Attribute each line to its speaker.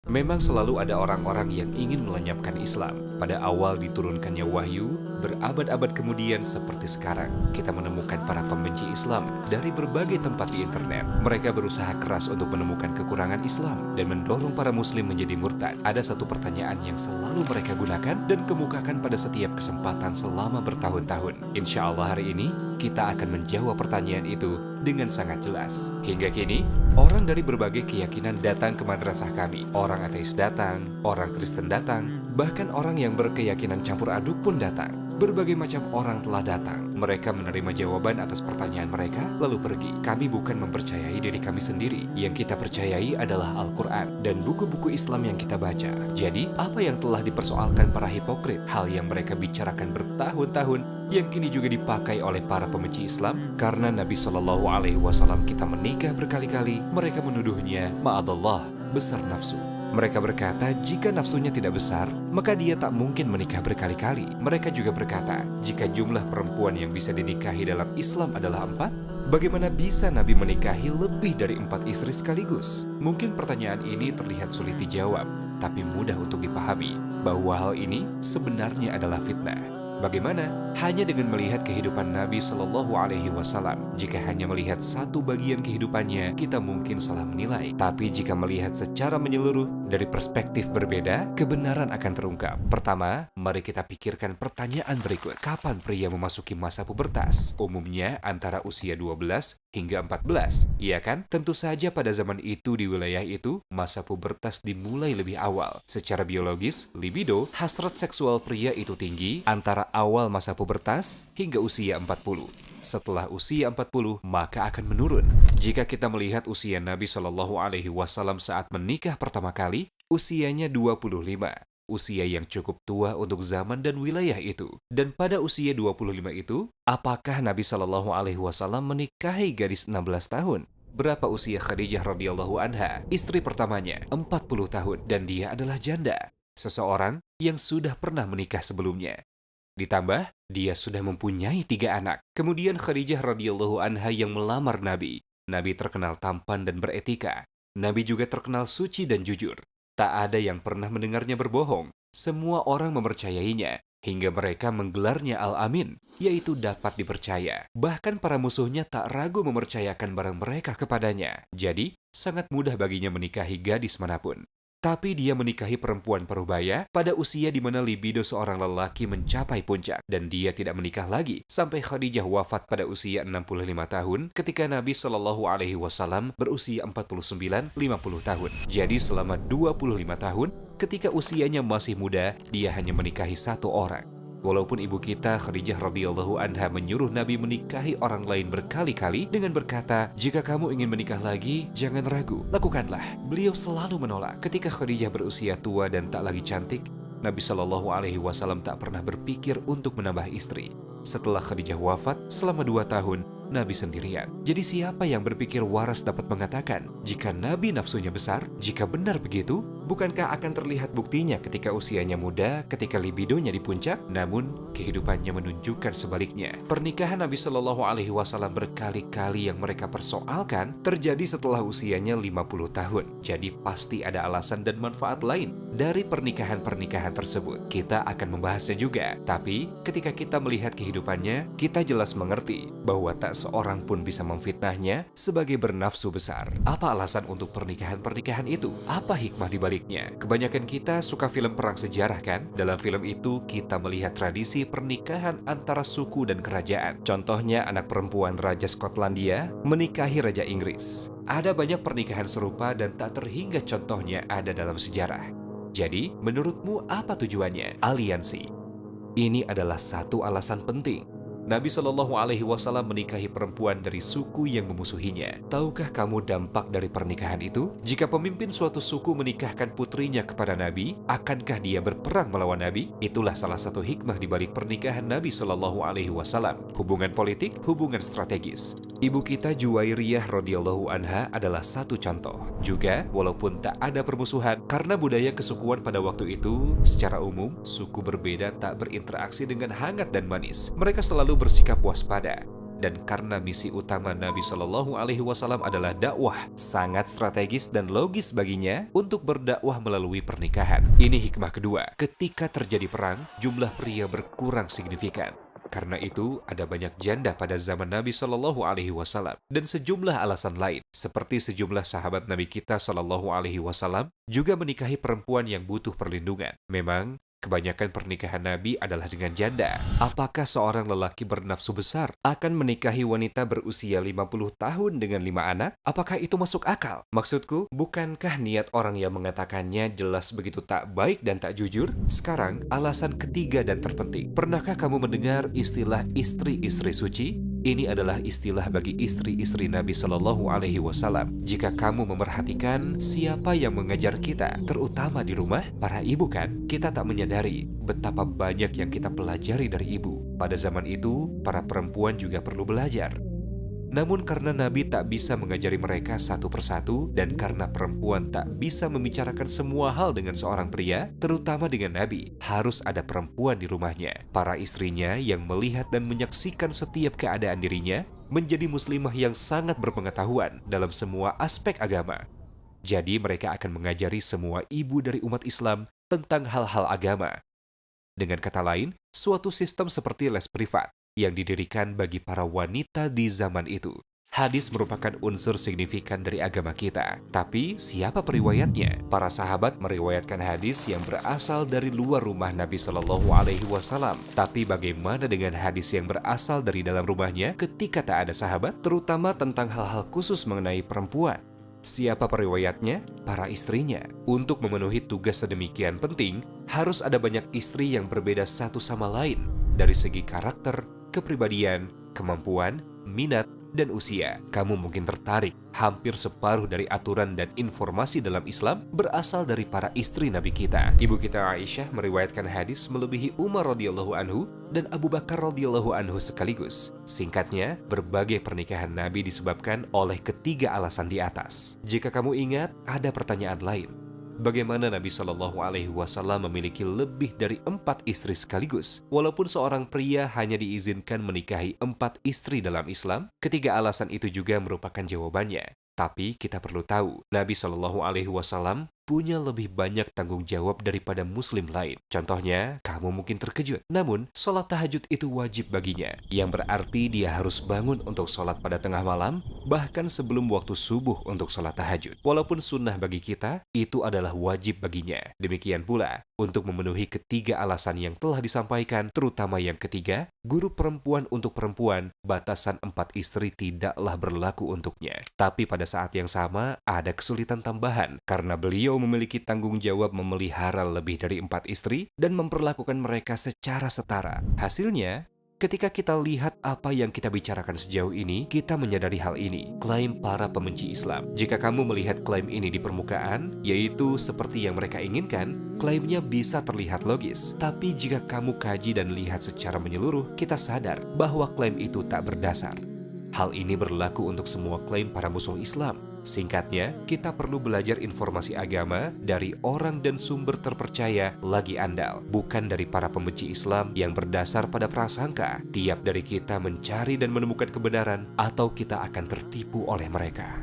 Speaker 1: Memang selalu ada orang-orang yang ingin melenyapkan Islam. Pada awal diturunkannya wahyu, berabad-abad kemudian seperti sekarang, kita menemukan para pembenci Islam dari berbagai tempat di internet. Mereka berusaha keras untuk menemukan kekurangan Islam dan mendorong para muslim menjadi murtad. Ada satu pertanyaan yang selalu mereka gunakan dan kemukakan pada setiap kesempatan selama bertahun-tahun. Insya Allah hari ini, kita akan menjawab pertanyaan itu dengan sangat jelas. Hingga kini, orang dari berbagai keyakinan datang ke madrasah kami. Orang ateis datang, orang Kristen datang, bahkan orang yang berkeyakinan campur aduk pun datang. Berbagai macam orang telah datang. Mereka menerima jawaban atas pertanyaan mereka, lalu pergi. Kami bukan mempercayai diri kami sendiri. Yang kita percayai adalah Al-Quran dan buku-buku Islam yang kita baca. Jadi, apa yang telah dipersoalkan para hipokrit, hal yang mereka bicarakan bertahun-tahun, yang kini juga dipakai oleh para pembenci Islam, karena Nabi Shallallahu Alaihi Wasallam kita menikah berkali-kali, mereka menuduhnya, ma'adallah, besar nafsu. Mereka berkata, jika nafsunya tidak besar, maka dia tak mungkin menikah berkali-kali. Mereka juga berkata, jika jumlah perempuan yang bisa dinikahi dalam Islam adalah 4, bagaimana bisa Nabi menikahi lebih dari 4 istri sekaligus? Mungkin pertanyaan ini terlihat sulit dijawab, tapi mudah untuk dipahami bahwa hal ini sebenarnya adalah fitnah. Bagaimana? Hanya dengan melihat kehidupan Nabi Shallallahu Alaihi Wasallam. Jika hanya melihat satu bagian kehidupannya, kita mungkin salah menilai. Tapi jika melihat secara menyeluruh dari perspektif berbeda, kebenaran akan terungkap. Pertama, mari kita pikirkan pertanyaan berikut. Kapan pria memasuki masa pubertas? Umumnya antara usia 12 hingga 14. Iya kan? Tentu saja pada zaman itu di wilayah itu, masa pubertas dimulai lebih awal. Secara biologis, libido, hasrat seksual pria itu tinggi antara awal masa pubertas hingga usia 40. Setelah usia 40, maka akan menurun. Jika kita melihat usia Nabi Shallallahu Alaihi Wasallam saat menikah pertama kali, usianya 25. Usia yang cukup tua untuk zaman dan wilayah itu. Dan pada usia 25 itu, apakah Nabi Shallallahu Alaihi Wasallam menikahi gadis 16 tahun? Berapa usia Khadijah radhiyallahu anha, istri pertamanya? 40 tahun, dan dia adalah janda. Seseorang yang sudah pernah menikah sebelumnya. Ditambah, dia sudah mempunyai 3 anak. Kemudian Khadijah radhiyallahu anha yang melamar Nabi. Nabi terkenal tampan dan beretika. Nabi juga terkenal suci dan jujur. Tak ada yang pernah mendengarnya berbohong. Semua orang mempercayainya, hingga mereka menggelarnya Al-Amin, yaitu dapat dipercaya. Bahkan para musuhnya tak ragu mempercayakan barang mereka kepadanya. Jadi, sangat mudah baginya menikahi gadis manapun. Tapi dia menikahi perempuan parubaya pada usia di mana libido seorang lelaki mencapai puncak. Dan dia tidak menikah lagi sampai Khadijah wafat pada usia 65 tahun ketika Nabi Shallallahu Alaihi Wasallam berusia 49-50 tahun. Jadi selama 25 tahun, ketika usianya masih muda, dia hanya menikahi 1 orang. Walaupun ibu kita Khadijah radhiyallahu anha menyuruh Nabi menikahi orang lain berkali-kali dengan berkata, jika kamu ingin menikah lagi, jangan ragu, lakukanlah. Beliau selalu menolak. Ketika Khadijah berusia tua dan tak lagi cantik, Nabi Shallallahu Alaihi Wasallam tak pernah berpikir untuk menambah istri. Setelah Khadijah wafat, selama 2 tahun, Nabi sendirian. Jadi siapa yang berpikir waras dapat mengatakan, jika Nabi nafsunya besar, jika benar begitu, bukankah akan terlihat buktinya ketika usianya muda, ketika libidonya di puncak? Namun, kehidupannya menunjukkan sebaliknya. Pernikahan Nabi Shallallahu Alaihi Wasallam berkali-kali yang mereka persoalkan terjadi setelah usianya 50 tahun. Jadi pasti ada alasan dan manfaat lain dari pernikahan-pernikahan tersebut. Kita akan membahasnya juga. Tapi, ketika kita melihat kehidupannya, kita jelas mengerti bahwa tak seorang pun bisa memfitnahnya sebagai bernafsu besar. Apa alasan untuk pernikahan-pernikahan itu? Apa hikmah di baliknya? Kebanyakan kita suka film perang sejarah kan? Dalam film itu kita melihat tradisi pernikahan antara suku dan kerajaan. Contohnya anak perempuan Raja Skotlandia menikahi Raja Inggris. Ada banyak pernikahan serupa dan tak terhingga contohnya ada dalam sejarah. Jadi, menurutmu apa tujuannya? Aliansi. Ini adalah satu alasan penting. Nabi Shallallahu Alaihi Wasallam menikahi perempuan dari suku yang memusuhinya. Tahukah kamu dampak dari pernikahan itu? Jika pemimpin suatu suku menikahkan putrinya kepada Nabi, akankah dia berperang melawan Nabi? Itulah salah satu hikmah di balik pernikahan Nabi Shallallahu Alaihi Wasallam. Hubungan politik, hubungan strategis. Ibu kita Juwairiyah radhiyallahu anha adalah satu contoh. Juga, walaupun tak ada permusuhan, karena budaya kesukuan pada waktu itu, secara umum, suku berbeda tak berinteraksi dengan hangat dan manis. Mereka selalu bersikap waspada. Dan karena misi utama Nabi Shallallahu Alaihi Wasallam adalah dakwah, sangat strategis dan logis baginya untuk berdakwah melalui pernikahan. Ini hikmah kedua. Ketika terjadi perang, jumlah pria berkurang signifikan. Karena itu, ada banyak janda pada zaman Nabi Shallallahu Alaihi Wasallam dan sejumlah alasan lain, seperti sejumlah sahabat Nabi kita Shallallahu Alaihi Wasallam juga menikahi perempuan yang butuh perlindungan. Memang, kebanyakan pernikahan Nabi adalah dengan janda. Apakah seorang lelaki bernafsu besar akan menikahi wanita berusia 50 tahun dengan 5 anak? Apakah itu masuk akal? Maksudku, bukankah niat orang yang mengatakannya jelas begitu tak baik dan tak jujur? Sekarang, alasan ketiga dan terpenting. Pernahkah kamu mendengar istilah istri-istri suci? Ini adalah istilah bagi istri-istri Nabi Shallallahu Alaihi Wasallam. Jika kamu memerhatikan siapa yang mengajar kita, terutama di rumah, para ibu kan, kita tak menyadari betapa banyak yang kita pelajari dari ibu. Pada zaman itu, para perempuan juga perlu belajar. Namun karena Nabi tak bisa mengajari mereka satu persatu, dan karena perempuan tak bisa membicarakan semua hal dengan seorang pria, terutama dengan Nabi, harus ada perempuan di rumahnya. Para istrinya yang melihat dan menyaksikan setiap keadaan dirinya, menjadi muslimah yang sangat berpengetahuan dalam semua aspek agama. Jadi mereka akan mengajari semua ibu dari umat Islam tentang hal-hal agama. Dengan kata lain, suatu sistem seperti les privat yang didirikan bagi para wanita di zaman itu. Hadis merupakan unsur signifikan dari agama kita. Tapi siapa periwayatnya? Para sahabat meriwayatkan hadis yang berasal dari luar rumah Nabi Shallallahu Alaihi Wasallam. Tapi bagaimana dengan hadis yang berasal dari dalam rumahnya ketika tak ada sahabat, terutama tentang hal-hal khusus mengenai perempuan? Siapa periwayatnya? Para istrinya. Untuk memenuhi tugas sedemikian penting, harus ada banyak istri yang berbeda satu sama lain dari segi karakter, kepribadian, kemampuan, minat, dan usia. Kamu mungkin tertarik, hampir separuh dari aturan dan informasi dalam Islam berasal dari para istri Nabi kita. Ibu kita Aisyah meriwayatkan hadis melebihi Umar radhiyallahu anhu dan Abu Bakar radhiyallahu anhu sekaligus. Singkatnya, berbagai pernikahan Nabi disebabkan oleh ketiga alasan di atas. Jika kamu ingat, ada pertanyaan lain. Bagaimana Nabi Shallallahu Alaihi Wasallam memiliki lebih dari 4 istri sekaligus, walaupun seorang pria hanya diizinkan menikahi 4 istri dalam Islam? Ketiga alasan itu juga merupakan jawabannya. Tapi kita perlu tahu, Nabi Shallallahu Alaihi Wasallam punya lebih banyak tanggung jawab daripada muslim lain. Contohnya, kamu mungkin terkejut. Namun, sholat tahajud itu wajib baginya. Yang berarti dia harus bangun untuk sholat pada tengah malam, bahkan sebelum waktu subuh untuk sholat tahajud. Walaupun sunnah bagi kita, itu adalah wajib baginya. Demikian pula, untuk memenuhi ketiga alasan yang telah disampaikan, terutama yang ketiga, guru perempuan untuk perempuan, batasan 4 istri tidaklah berlaku untuknya. Tapi pada saat yang sama, ada kesulitan tambahan, karena beliau memiliki tanggung jawab memelihara lebih dari 4 istri dan memperlakukan mereka secara setara. Hasilnya, ketika kita lihat apa yang kita bicarakan sejauh ini, kita menyadari hal ini, klaim para pembenci Islam. Jika kamu melihat klaim ini di permukaan, yaitu seperti yang mereka inginkan, klaimnya bisa terlihat logis. Tapi jika kamu kaji dan lihat secara menyeluruh, kita sadar bahwa klaim itu tak berdasar. Hal ini berlaku untuk semua klaim para musuh Islam. Singkatnya, kita perlu belajar informasi agama dari orang dan sumber terpercaya lagi andal, bukan dari para pembenci Islam yang berdasar pada prasangka. Tiap dari kita mencari dan menemukan kebenaran, atau kita akan tertipu oleh mereka.